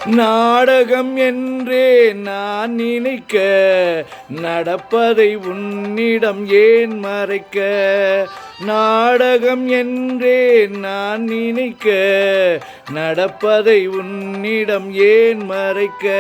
நாடகம் என்றே நான் நினைக்க, நடப்பதை உன்னிடம் ஏன் மறைக்க? நாடகம் என்றே நான் நினைக்க, நடப்பதை உன்னிடம் ஏன் மறைக்க?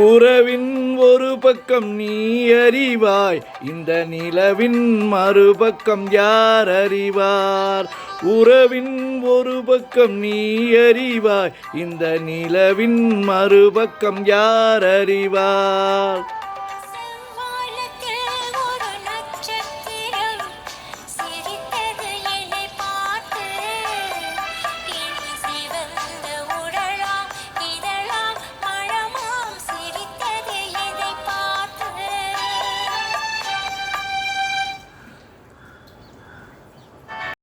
உறவின் ஒரு பக்கம் நீ அறிவாய், இந்த நிலவின் மறுபக்கம் யார் அறிவார்? உறவின் ஒரு பக்கம் நீ அறிவாய், இந்த நிலவின் மறுபக்கம் யார் அறிவார்?